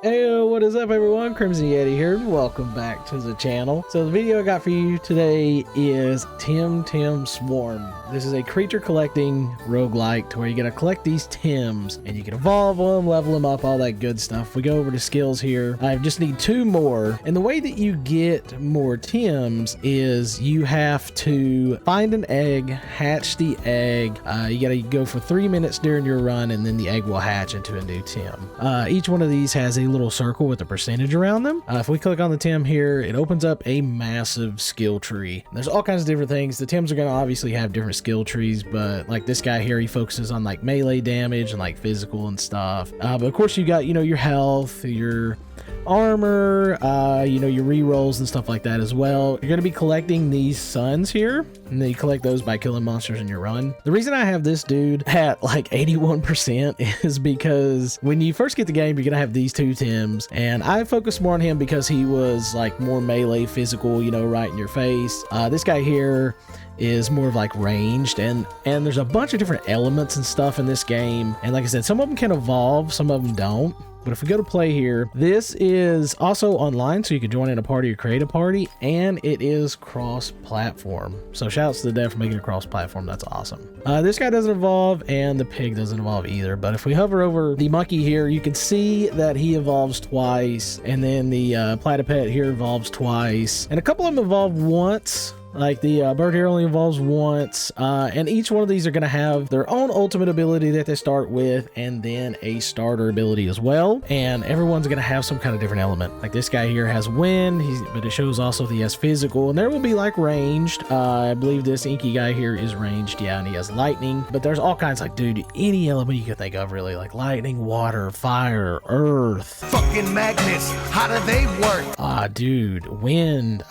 Hey, what is up everyone? Crimson Yeti here. Welcome back to the channel. So the video I got for you today is Temtem Swarm. This is a creature collecting roguelike to where you gotta collect these Tems and you can evolve them, level them up, all that good stuff. We go over to skills here. I just need 2 more. And the way that you get more Tems is you have to find an egg, hatch the egg. You gotta go for 3 minutes during your run and then the egg will hatch into a new Tem. Each one of these has a little circle with a percentage around them. If we click on the Tem here, it opens up a massive skill tree. There's all kinds of different things. The Tems are going to obviously have different skill trees, but like this guy here, he focuses on like melee damage and like physical and stuff. But of course you got, your health, your armor, your rerolls and stuff like that as well. You're going to be collecting these suns here, and then you collect those by killing monsters in your run. The reason I have this dude at like 81% is because when you first get the game, you're going to have these 2 Tems, and I focused more on him because he was like more melee physical, right in your face. This guy here is more of like ranged, and there's a bunch of different elements and stuff in this game, and like I said, some of them can evolve, some of them don't. But if we go to play here, this is also online, so you can join in a party or create a party, and it is cross-platform. So shouts to the dev for making it cross-platform. That's awesome. This guy doesn't evolve, and the pig doesn't evolve either. But if we hover over the monkey here, you can see that he evolves twice, and then the platypet here evolves twice, and a couple of them evolve once. Like the bird here only evolves once, and each one of these are going to have their own ultimate ability that they start with, and then a starter ability as well. And everyone's going to have some kind of different element. Like this guy here has wind, but it shows also that he has physical, and there will be like ranged. I believe this inky guy here is ranged, yeah, and he has lightning. But there's all kinds, like, dude, any element you can think of really, like lightning, water, fire, earth. Fucking magnets, how do they work? Dude, wind,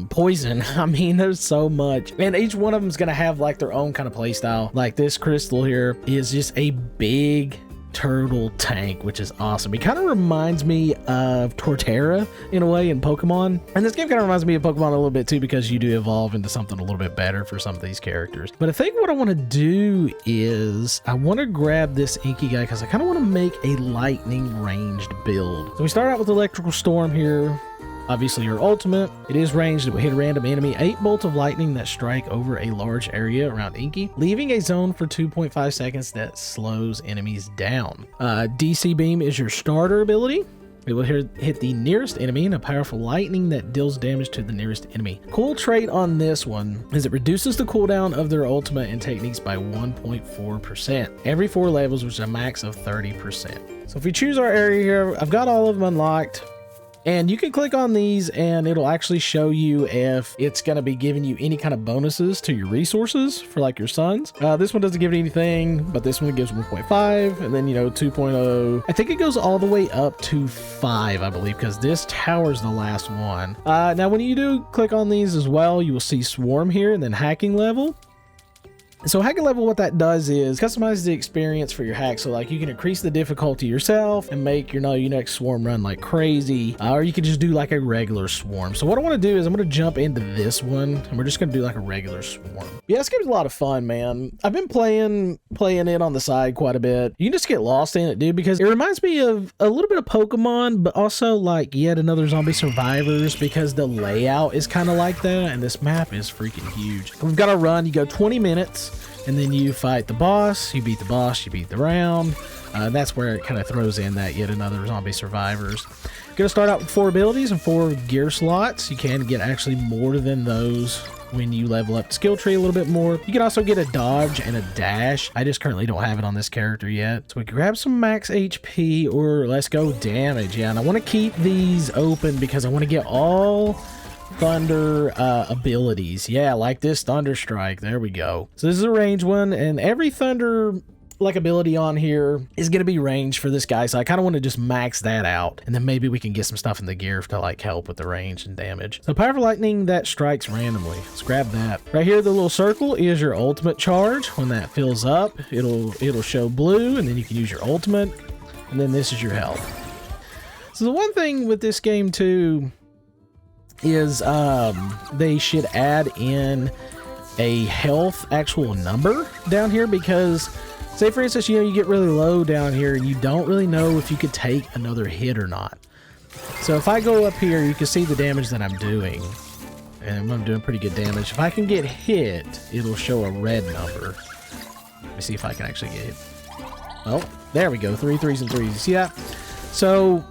poison. I mean, there's so much, and each one of them is going to have like their own kind of play style. Like this crystal here is just a big turtle tank, which is awesome. He kind of reminds me of Torterra in a way in Pokemon, and this game kind of reminds me of Pokemon a little bit too, because you do evolve into something a little bit better for some of these characters. But I think what I want to do is I want to grab this inky guy because I kind of want to make a lightning ranged build. So we start out with electrical storm here. Obviously your ultimate, it is ranged, it will hit a random enemy, 8 bolts of lightning that strike over a large area around Inky, leaving a zone for 2.5 seconds that slows enemies down. DC beam is your starter ability. It will hit the nearest enemy in a powerful lightning that deals damage to the nearest enemy. Cool trait on this one is it reduces the cooldown of their ultimate and techniques by 1.4%. Every 4 levels, which is a max of 30%. So if we choose our area here, I've got all of them unlocked. And you can click on these and it'll actually show you if it's going to be giving you any kind of bonuses to your resources for like your suns. This one doesn't give it anything, but this one gives 1.5, and then 2.0. I think it goes all the way up to 5, I believe, because this tower's the last one. Now when you do click on these as well, you will see swarm here and then hacking level. So hacking level, what that does is customize the experience for your hack. So like you can increase the difficulty yourself and make your next swarm run like crazy, or you can just do like a regular swarm. So what I want to do is I'm going to jump into this one, and we're just going to do like a regular swarm. Yeah, this game's a lot of fun, man. I've been playing it on the side quite a bit. You can just get lost in it, dude, because it reminds me of a little bit of Pokemon, but also like yet another Zombie Survivors, because the layout is kind of like that, and this map is freaking huge. We've got a run. You go 20 minutes. And then you fight the boss, you beat the boss, you beat the round. That's where it kind of throws in that yet another Zombie Survivors. You're going to start out with 4 abilities and 4 gear slots. You can get actually more than those when you level up the skill tree a little bit more. You can also get a dodge and a dash. I just currently don't have it on this character yet. So we can grab some max HP, or let's go damage. Yeah, and I want to keep these open because I want to get all thunder abilities. Yeah, like this thunder strike. There we go. So this is a range one, and every thunder like ability on here is going to be ranged for this guy, so I kind of want to just max that out, and then maybe we can get some stuff in the gear to like help with the range and damage. So powerful lightning that strikes randomly. Let's grab that. Right here, the little circle is your ultimate charge. When that fills up, it'll show blue, and then you can use your ultimate, and then this is your health. So the one thing with this game too is they should add in a health actual number down here, because say for instance, you know, you get really low down here and you don't really know if you could take another hit or not. So if I go up here, you can see the damage that I'm doing, and I'm doing pretty good damage. If I can get hit, it'll show a red number. Let me see if I can actually get hit. Oh, there we go. 3 3s and 3s. You see that? So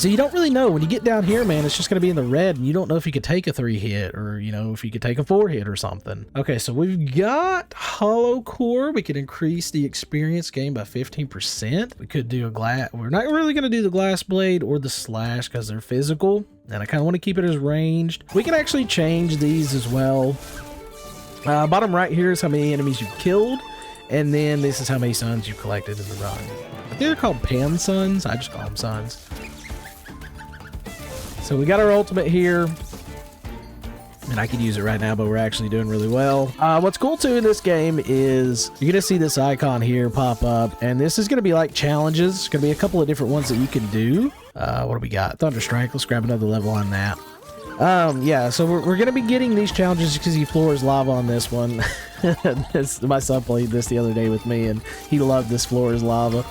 you don't really know. When you get down here, man, it's just going to be in the red, and you don't know if you could take a 3 hit or, you know, if you could take a 4 hit or something. Okay, so we've got Hollow Core. We could increase the experience gained by 15%. We could do a glass. We're not really going to do the glass blade or the slash because they're physical, and I kind of want to keep it as ranged. We can actually change these as well. Bottom right here is how many enemies you've killed, and then this is how many suns you've collected in the run. I think they're called Pan Suns. I just call them suns. So we got our ultimate here, and I could use it right now, but we're actually doing really well. What's cool too in this game is you're gonna see this icon here pop up, and this is gonna be like challenges. It's gonna be a couple of different ones that you can do. What do we got? Thunderstrike. Let's grab another level on that. Yeah, so we're gonna be getting these challenges because he floors lava on this one. My son played this the other day with me, and he loved this floors lava.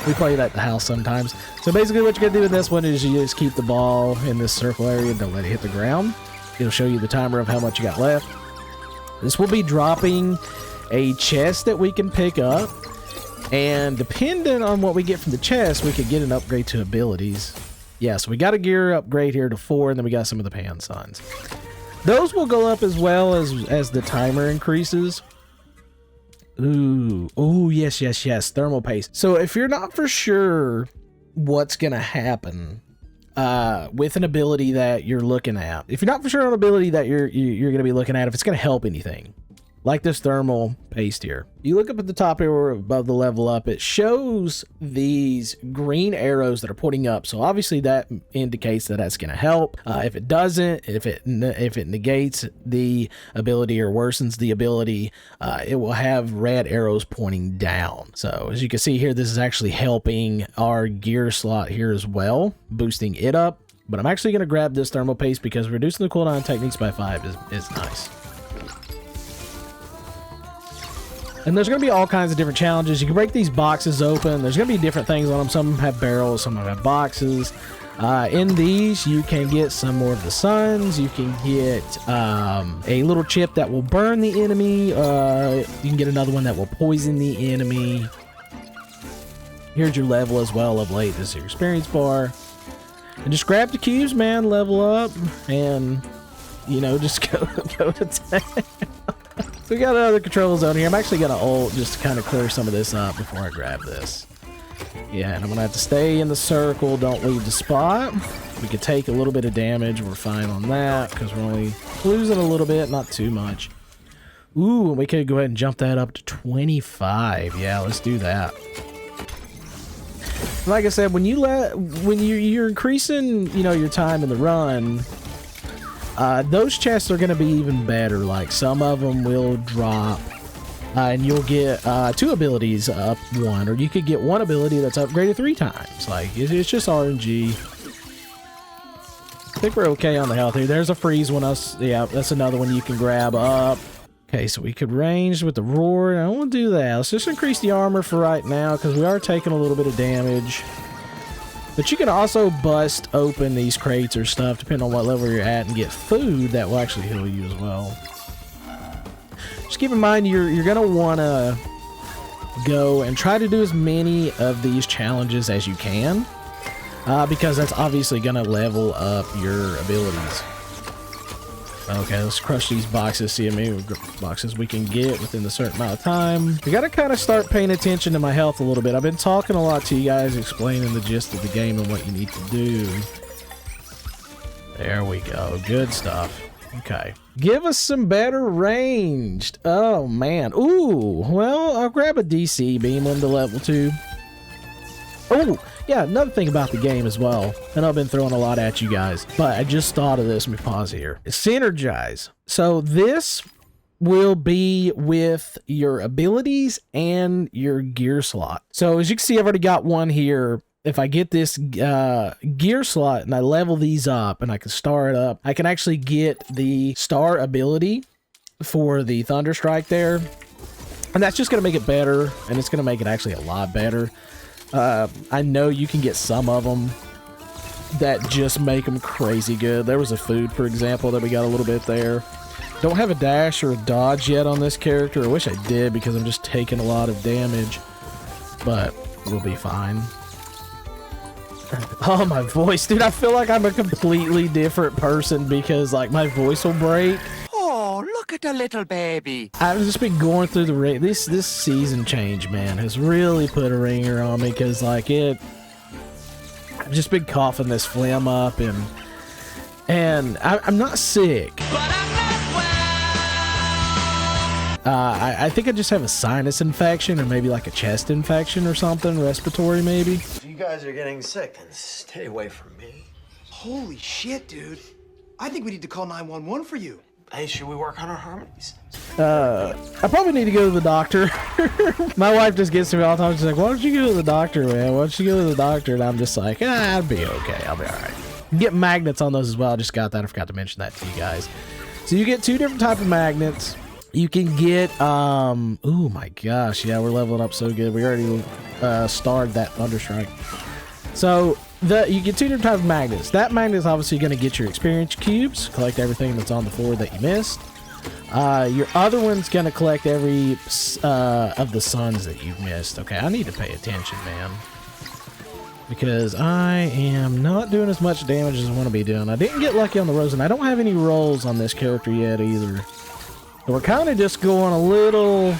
We play it at the house sometimes. So basically what you're going to do in this one is you just keep the ball in this circle area and don't let it hit the ground. It'll show you the timer of how much you got left. This will be dropping a chest that we can pick up. And depending on what we get from the chest, we could get an upgrade to abilities. Yeah, so we got a gear upgrade here to 4, and then we got some of the Pan Suns. Those will go up as well as the timer increases. Ooh, oh, yes. Thermal paste. So if you're not for sure what's going to happen with an ability that you're looking at, if you're not for sure on an ability that you're going to be looking at, if it's going to help anything, like this thermal paste here. You look up at the top here above the level up, it shows these green arrows that are pointing up. So obviously that indicates that that's going to help. If it doesn't, if it negates the ability or worsens the ability, it will have red arrows pointing down. So as you can see here, this is actually helping our gear slot here as well, boosting it up. But I'm actually going to grab this thermal paste because reducing the cooldown techniques by 5 is nice. And there's going to be all kinds of different challenges. You can break these boxes open. There's going to be different things on them. Some have barrels, some have boxes. In these, you can get some more of the suns. You can get a little chip that will burn the enemy. You can get another one that will poison the enemy. Here's your level as well of late. This is your experience bar. And just grab the cubes, man. Level up. And, you know, just go to town. So we got another control zone here. I'm actually going to ult just to kind of clear some of this up before I grab this. Yeah, and I'm going to have to stay in the circle. Don't leave the spot. We could take a little bit of damage. We're fine on that because we're only losing a little bit, not too much. Ooh, we could go ahead and jump that up to 25. Yeah, let's do that. Like I said, when you're increasing, you know, your time in the run, those chests are going to be even better. Like some of them will drop, and you'll get 2 abilities up 1, or you could get 1 ability that's upgraded 3 times. Like it's just RNG. I think we're okay on the health here. There's a freeze one. Yeah, that's another one you can grab up. Okay, so we could range with the roar. I don't want to do that. Let's just increase the armor for right now because we are taking a little bit of damage. But you can also bust open these crates or stuff, depending on what level you're at, and get food that will actually heal you as well. Just keep in mind, you're going to want to go and try to do as many of these challenges as you can, because that's obviously going to level up your abilities. Okay, let's crush these boxes, see how many boxes we can get within a certain amount of time. We gotta kind of start paying attention to my health a little bit. I've been talking a lot to you guys, explaining the gist of the game and what you need to do. There we go, good stuff. Okay, give us some better ranged. Oh man, ooh, well, I'll grab a DC beam into level 2. Oh, yeah, another thing about the game as well, and I've been throwing a lot at you guys, but I just thought of this. Let me pause here. Synergize. So this will be with your abilities and your gear slot. So as you can see, I've already got one here. If I get this gear slot and I level these up and I can star it up, I can actually get the star ability for the Thunder Strike there. And that's just going to make it better, and it's going to make it actually a lot better. I know you can get some of them that just make them crazy good. There was a food, for example, that we got a little bit there. Don't have a dash or a dodge yet on this character. I wish I did because I'm just taking a lot of damage, but we'll be fine. Oh, my voice, dude. I feel like I'm a completely different person because, like, my voice will break. Oh, look at the little baby. I've just been going through the ring. This season change, man, has really put a ringer on me because, like, I've just been coughing this phlegm up, and I'm not sick. But I'm not well. I think I just have a sinus infection or maybe like a chest infection or something, respiratory maybe. If you guys are getting sick, then stay away from me. Holy shit, dude. I think we need to call 911 for you. Hey, should we work on our harmonies? I probably need to go to the doctor. My wife just gets to me all the time. She's like, why don't you go to the doctor, man? Why don't you go to the doctor? And I'm just like, I'll be okay. I'll be all right. Get magnets on those as well. I just got that. I forgot to mention that to you guys. So you get 2 different types of magnets. You can get, oh my gosh. Yeah, we're leveling up so good. We already starred that Thunder Strike. So you get 2 different types of magnets. That magnet is obviously going to get your experience cubes, collect everything that's on the floor that you missed. Your other one's going to collect every of the suns that you've missed. Okay, I need to pay attention, man, because I am not doing as much damage as I want to be doing. I didn't get lucky on the rose, and I don't have any rolls on this character yet either. So we're kind of just going a little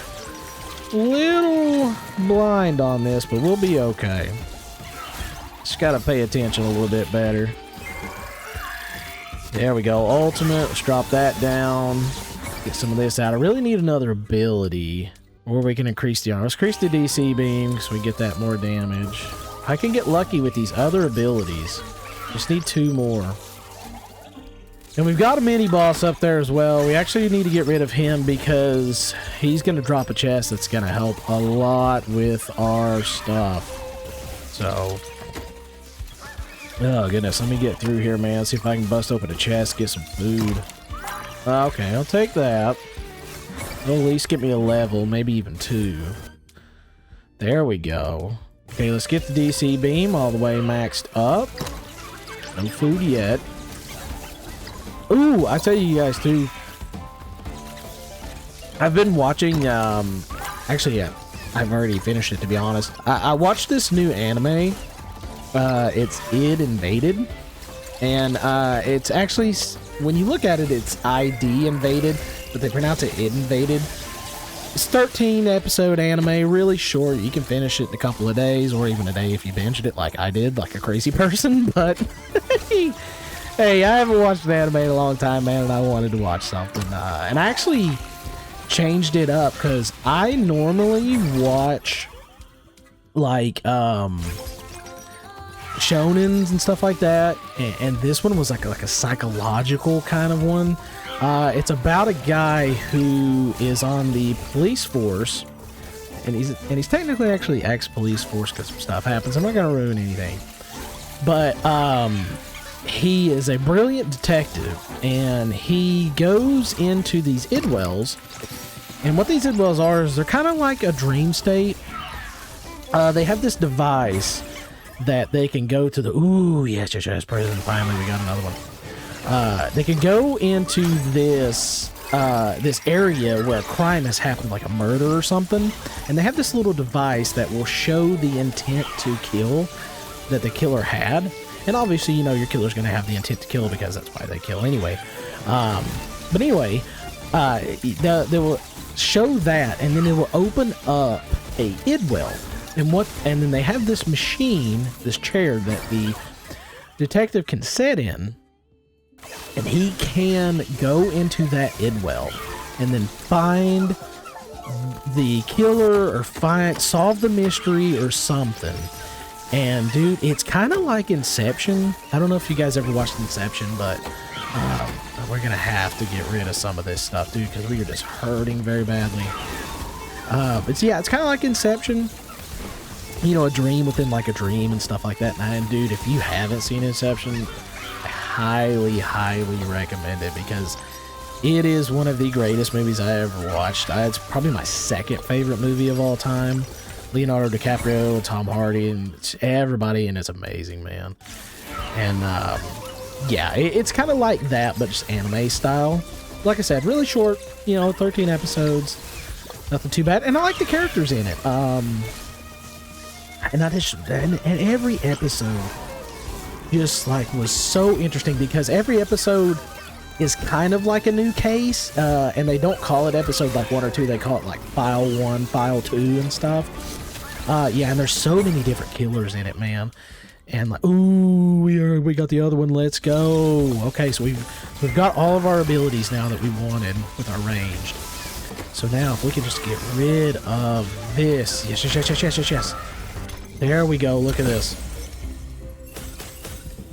blind on this, but we'll be okay. Just gotta pay attention a little bit better. There we go. Ultimate. Let's drop that down. Get some of this out. I really need another ability where we can increase the armor. Let's increase the DC beam so we get that more damage. I can get lucky with these other abilities. Just need 2 more. And we've got a mini boss up there as well. We actually need to get rid of him because he's going to drop a chest that's going to help a lot with our stuff. So, oh goodness, let me get through here, man. See if I can bust open a chest, get some food. Okay, I'll take that. It'll at least get me a level, maybe even 2. There we go. Okay, let's get the DC beam all the way maxed up. No food yet. Ooh, I tell you guys too. I've been watching, actually, yeah, I've already finished it, to be honest. I watched this new anime. It's Id Invaded. And it's actually, when you look at it, it's ID Invaded, but they pronounce it Id Invaded. It's 13 episode anime, really short. You can finish it in a couple of days, or even a day if you binged it like I did, like a crazy person. But hey, I haven't watched an anime in a long time, man, and I wanted to watch something. And I actually changed it up because I normally watch like shonens and stuff like that, and this one was like a psychological kind of one. It's about a guy who is on the police force, and he's technically actually ex-police force because some stuff happens. I'm not gonna ruin anything, but he is a brilliant detective, and he goes into these idwells. And what these idwells are is they're kind of like a dream state. They have this device that they can go to the... Ooh, yes, prison. Finally, we got another one. They can go into this this area where a crime has happened, like a murder or something, and they have this little device that will show the intent to kill that the killer had. And obviously, you know, your killer's going to have the intent to kill because that's why they kill anyway. But anyway, they will show that, and then it will open up a idwell. And then they have this machine, this chair that the detective can sit in, and he can go into that idwell and then find the killer or solve the mystery or something. And dude, it's kind of like Inception. I don't know if you guys ever watched Inception, but we're gonna have to get rid of some of this stuff, dude, because we are just hurting very badly. But yeah, it's kind of like Inception. You know, a dream within like a dream and stuff like that. And dude, if you haven't seen Inception, I highly, highly recommend it, because It is one of the greatest movies I ever watched. It's probably my second favorite movie of all time. Leonardo DiCaprio, Tom Hardy, and everybody, and it's amazing, man. And yeah, it's kind of like that, but just anime style. Like I said, really short, you know, 13 episodes. Nothing too bad. And I like the characters in it. And every episode just like was so interesting because every episode is kind of like a new case. And they don't call it episode like 1 or 2. They call it like file 1, file 2 and stuff. Yeah, and there's so many different killers in it, man. And like, ooh, we got the other one. Let's go. Okay, so we've got all of our abilities now that we wanted with our ranged. So now if we can just get rid of this. Yes. There we go. Look at this.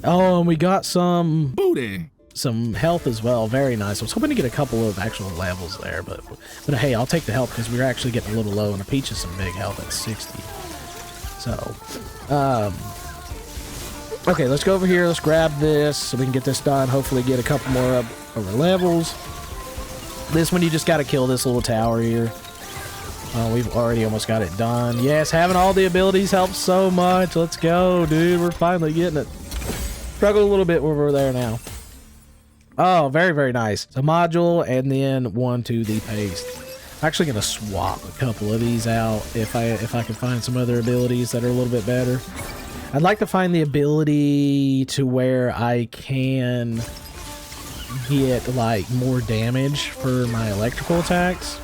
Oh, and we got some booty. Some health as well. Very nice. I was hoping to get a couple of actual levels there, but hey, I'll take the health because we're actually getting a little low, and a peach is some big health at 60. So, okay, let's go over here. Let's grab this so we can get this done. Hopefully get a couple more up over levels. This one, you just got to kill this little tower here. We've already almost got it done. Yes, having all the abilities helps so much. Let's go, dude. We're finally getting it. Struggle a little bit when we're there now. Oh, very, very nice. So module and then one to the paste. I'm actually going to swap a couple of these out if I can find some other abilities that are a little bit better. I'd like to find the ability to where I can get like more damage for my electrical attacks,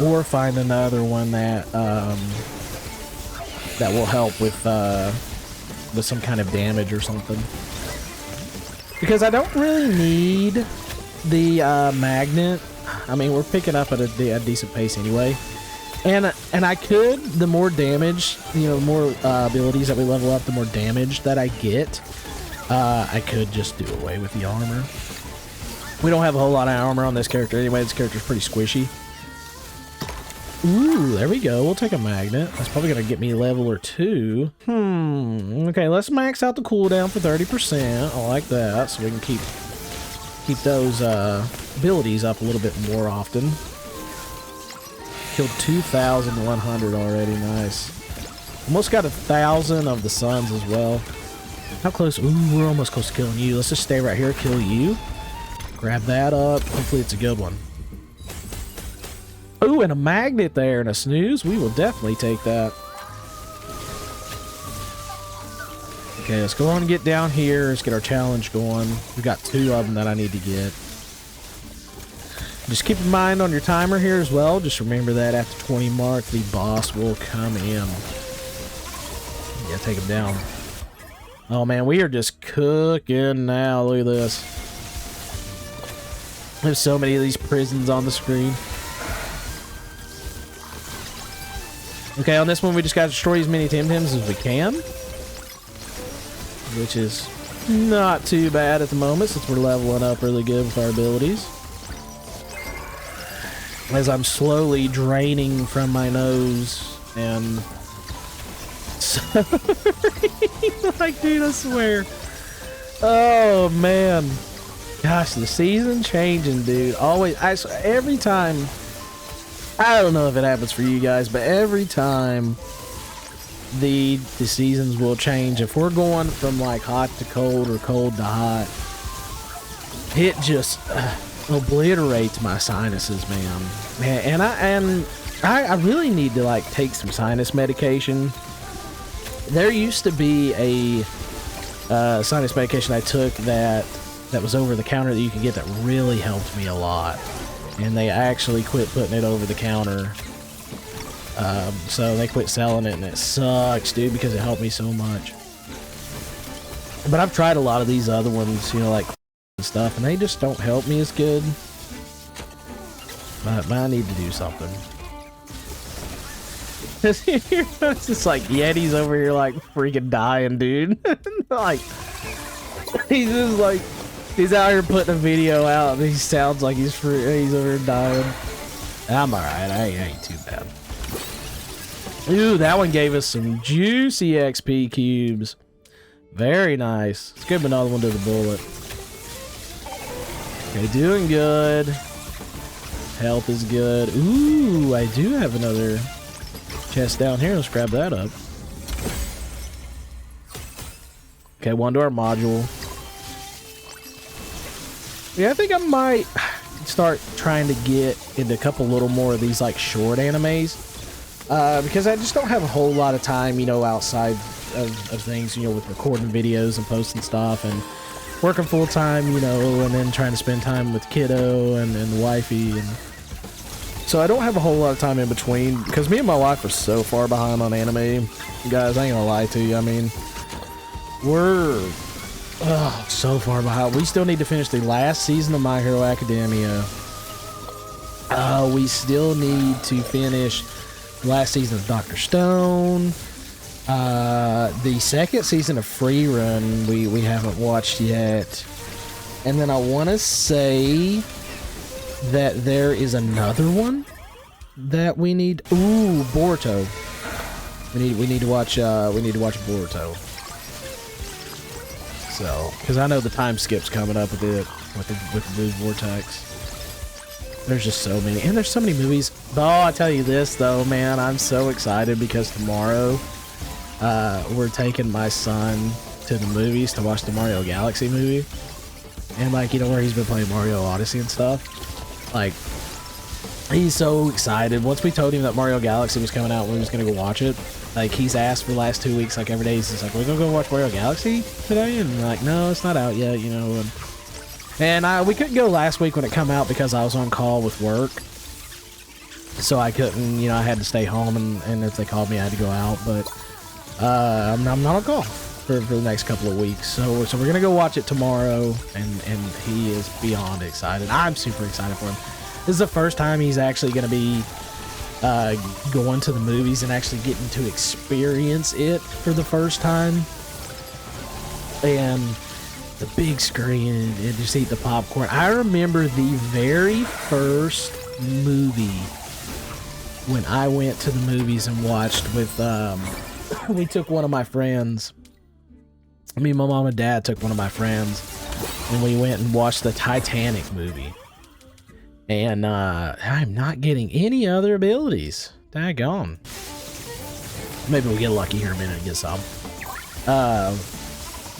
or find another one that that will help with some kind of damage or something. Because I don't really need the magnet. I mean, we're picking up at a decent pace anyway. And I could, the more damage, you know, the more abilities that we level up, the more damage that I get, I could just do away with the armor. We don't have a whole lot of armor on this character anyway. This character's pretty squishy. Ooh, there we go. We'll take a magnet. That's probably going to get me level or 2. Okay, let's max out the cooldown for 30%. I like that, so we can keep those abilities up a little bit more often. Killed 2,100 already. Nice. Almost got 1,000 of the suns as well. How close? Ooh, we're almost close to killing you. Let's just stay right here, kill you. Grab that up. Hopefully it's a good one. Ooh, and a magnet there and a snooze. We will definitely take that. Okay, let's go on and get down here. Let's get our challenge going. We got 2 of them that I need to get. Just keep in mind on your timer here as well. Just remember that at the 20 mark, the boss will come in. Yeah, take him down. Oh man, we are just cooking now. Look at this. There's so many of these prisons on the screen. Okay, on this one, we just got to destroy as many temtems as we can, which is not too bad at the moment since we're leveling up really good with our abilities. As I'm slowly draining from my nose and like, dude, I swear. Oh man, gosh, the season changing, dude. Always, every time. I don't know if it happens for you guys, but every time the seasons will change. If we're going from like hot to cold or cold to hot, it just obliterates my sinuses, man. And I really need to like take some sinus medication. There used to be a sinus medication I took that was over the counter that you could get that really helped me a lot. And they actually quit putting it over the counter. So they quit selling it, and it sucks, dude, because it helped me so much. But I've tried a lot of these other ones, you know, like and stuff, and they just don't help me as good. But I need to do something. It's just like Yeti's over here like freaking dying, dude. Like, he's just like, he's out here putting a video out and he sounds like he's over here dying. I'm alright, I ain't too bad. Ooh, that one gave us some juicy XP cubes. Very nice. Let's give him another one to the bullet. Okay, doing good. Health is good. Ooh, I do have another chest down here. Let's grab that up. Okay, one to our module. Yeah, I think I might start trying to get into a couple little more of these like short animes. Because I just don't have a whole lot of time, you know, outside of things, you know, with recording videos and posting stuff and working full time, you know, and then trying to spend time with kiddo and wifey. And so I don't have a whole lot of time in between because me and my wife are so far behind on anime. Guys, I ain't gonna lie to you. I mean, we're so far behind. We still need to finish the last season of My Hero Academia. We still need to finish the last season of Dr. Stone. The second season of Free Run we haven't watched yet. And then I want to say that there is another one that we need. Ooh, Boruto. We need to watch Boruto. So, because I know the time skip's coming up a bit with the Blue Vortex. There's just so many, and there's so many movies. Oh, I tell you this though, man, I'm so excited because tomorrow, we're taking my son to the movies to watch the Mario Galaxy movie, and like, you know, where he's been playing Mario Odyssey and stuff. Like, he's so excited. Once we told him that Mario Galaxy was coming out, we was gonna go watch it. Like, he's asked for the last 2 weeks, like every day, he's like, "We're gonna go watch Mario Galaxy today," and we're like, "No, it's not out yet," you know. And we couldn't go last week when it come out because I was on call with work. So I couldn't, you know, I had to stay home, and if they called me, I had to go out. But I'm not on call for the next couple of weeks. So we're going to go watch it tomorrow, and he is beyond excited. I'm super excited for him. This is the first time he's actually going to be going to the movies and actually getting to experience it for the first time. And the big screen and just eat the popcorn. I remember the very first movie when I went to the movies and watched with, we took one of my friends. Me, my mom and dad took one of my friends, and we went and watched the Titanic movie. And I'm not getting any other abilities. Daggone. Maybe we'll get lucky here in a minute and get some.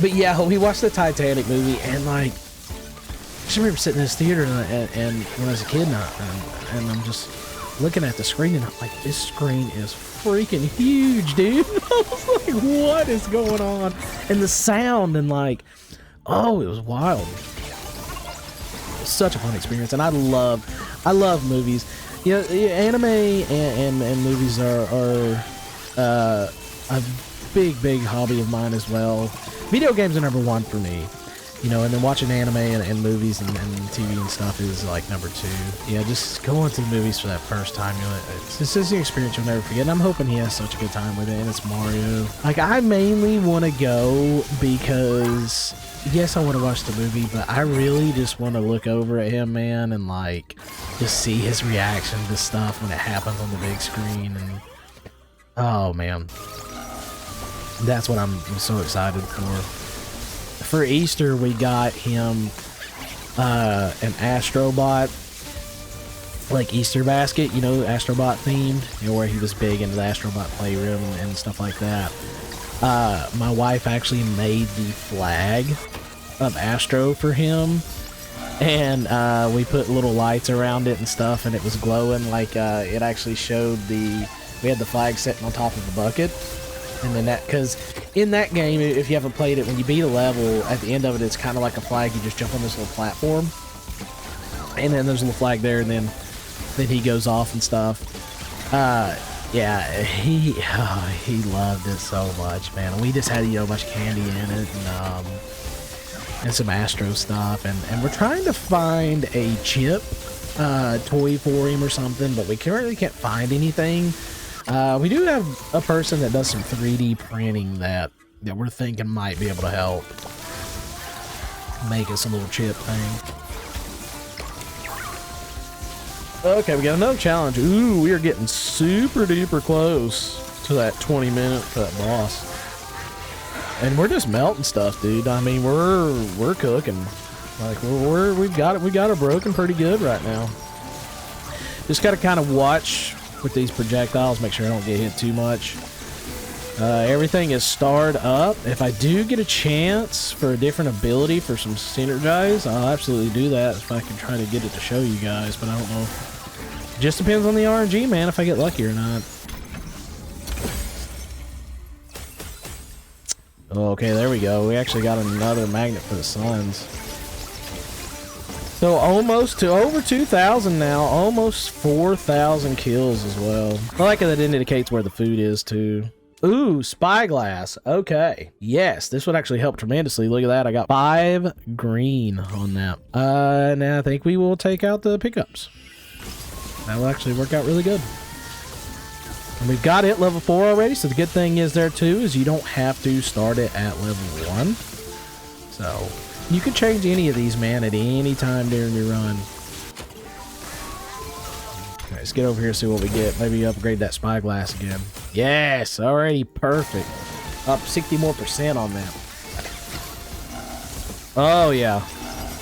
But yeah, we watched the Titanic movie, and like, I just remember sitting in this theater and when I was a kid, and I'm just looking at the screen, and I'm like, this screen is freaking huge, dude. I was like, what is going on? And the sound, and like, oh, it was wild. It was such a fun experience, and I love movies. You know, anime and movies are a big hobby of mine as well. Video games are number one for me, you know, and then watching anime and movies and TV and stuff is like number two. Yeah, just going to the movies for that first time, you know, it's just an experience you'll never forget. And I'm hoping he has such a good time with it, and it's Mario. Like, I mainly want to go because, yes, I want to watch the movie, but I really just want to look over at him, man, and like just see his reaction to stuff when it happens on the big screen. And oh man, that's what I'm so excited for. For Easter, we got him an Astrobot, like Easter basket, you know, Astrobot themed, you know, where he was big into the Astrobot playroom and stuff like that. My wife actually made the flag of Astro for him, and we put little lights around it and stuff, and it was glowing. Like, it actually showed we had the flag sitting on top of the bucket. And then that, because in that game, if you haven't played it, when you beat a level, at the end of it, it's kind of like a flag. You just jump on this little platform, and then there's a little flag there, and then he goes off and stuff. Yeah, he loved it so much, man. And we just had, you know, a bunch of candy in it, and some Astro stuff, and we're trying to find a chip toy for him or something, but we currently can't find anything. We do have a person that does some 3D printing that we're thinking might be able to help make us a little chip thing. Okay, we got another challenge. Ooh, we are getting super duper close to that 20-minute for that boss. And we're just melting stuff, dude. I mean, we're cooking. Like we've got it broken pretty good right now. Just got to kind of watch with these projectiles, make sure I don't get hit too much. Everything is starred up. If I do get a chance for a different ability for some synergies, I'll absolutely do that if I can try to get it to show you guys, but I don't know. Just depends on the RNG, man, if I get lucky or not. Okay, there we go. We actually got another magnet for the suns. So almost to over 2,000 now, almost 4,000 kills as well. I like that it indicates where the food is too. Ooh, spyglass. Okay. Yes, this would actually help tremendously. Look at that. I got 5 green on that. Now I think we will take out the pickups. That will actually work out really good. And we've got it level 4 already, so the good thing is there too is you don't have to start it at level 1. So you can change any of these, man, at any time during your run. Okay, let's get over here and see what we get. Maybe upgrade that spyglass again. Yes, already perfect. Up 60% more on that. Oh yeah,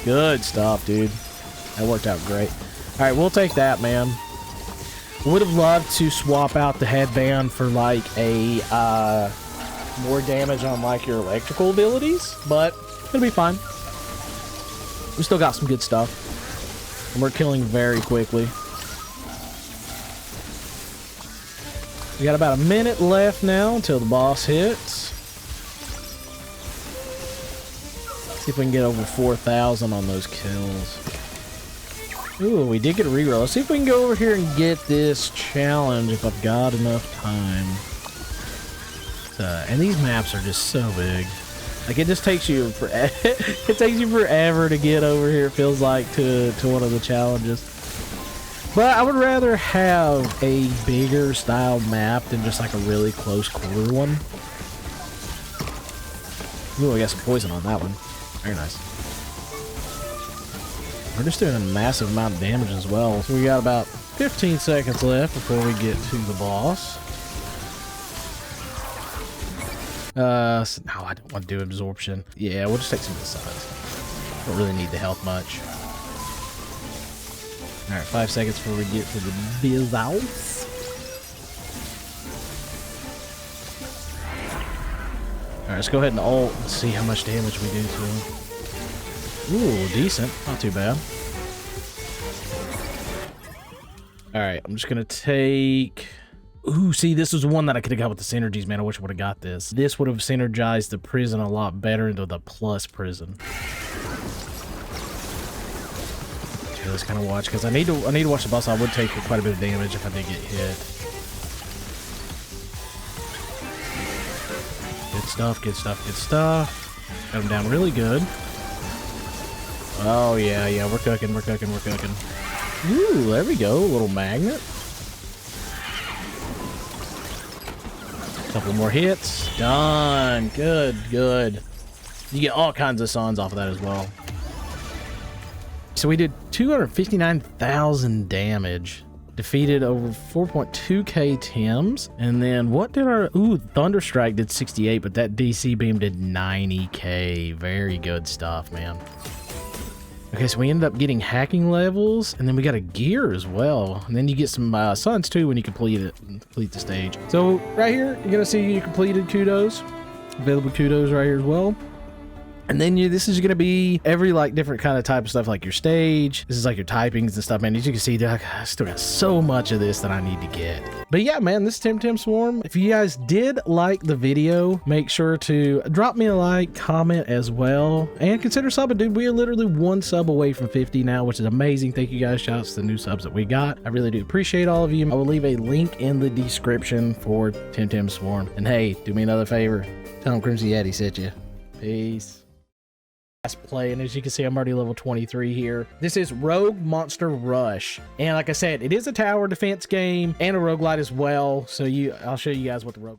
good stuff, dude. That worked out great. All right, we'll take that, man. Would have loved to swap out the headband for like a more damage on like your electrical abilities, but it'll be fine. We still got some good stuff, and we're killing very quickly. We got about a minute left now until the boss hits. See if we can get over 4,000 on those kills. Ooh, we did get a reroll. Let's see if we can go over here and get this challenge if I've got enough time. And these maps are just so big. Like, it just takes you forever. It takes you forever to get over here, it feels like, to one of the challenges. But I would rather have a bigger style map than just like a really close quarter one. Ooh, I got some poison on that one. Very nice. We're just doing a massive amount of damage as well. So we got about 15 seconds left before we get to the boss. No, I don't want to do absorption. Yeah, we'll just take some of the sides. Don't really need the health much. Alright, 5 seconds before we get to the biz-outs. Alright, let's go ahead and ult and see how much damage we do to him. Ooh, decent. Not too bad. Alright, I'm just gonna take... Ooh, see, this was one that I could have got with the synergies, man. I wish I would have got this. This would have synergized the prison a lot better into the plus prison. Okay, let's kind of watch, because I need to watch the boss. I would take quite a bit of damage if I did get hit. Good stuff, good stuff, good stuff. Got him down really good. Oh, yeah, we're cooking, we're cooking, we're cooking. Ooh, there we go, a little magnet. Couple more hits. Done. Good, good. You get all kinds of suns off of that as well. So we did 259,000 damage. Defeated over 4.2k Tems. And then what did our... Ooh, Thunderstrike did 68, but that DC beam did 90k. Very good stuff, man. Okay, so we ended up getting hacking levels, and then we got a gear as well. And then you get some suns too when you complete the stage. So right here, you're gonna see you completed kudos. Available kudos right here as well. And then this is going to be every like different kind of type of stuff, like your stage. This is like your typings and stuff, man. As you can see, I still got so much of this that I need to get. But yeah, man, this is Temtem Swarm. If you guys did like the video, make sure to drop me a like, comment as well, and consider subbing, dude. We are literally 1 sub away from 50 now, which is amazing. Thank you guys. Shouts to the new subs that we got. I really do appreciate all of you. I will leave a link in the description for Temtem Swarm. And hey, do me another favor. Tell them Crimson Yeti sent you. Peace. Play, and as you can see, I'm already level 23 here. This is Rogue Monster Rush, and like I said, it is a tower defense game and a roguelite as well. So I'll show you guys what the rogue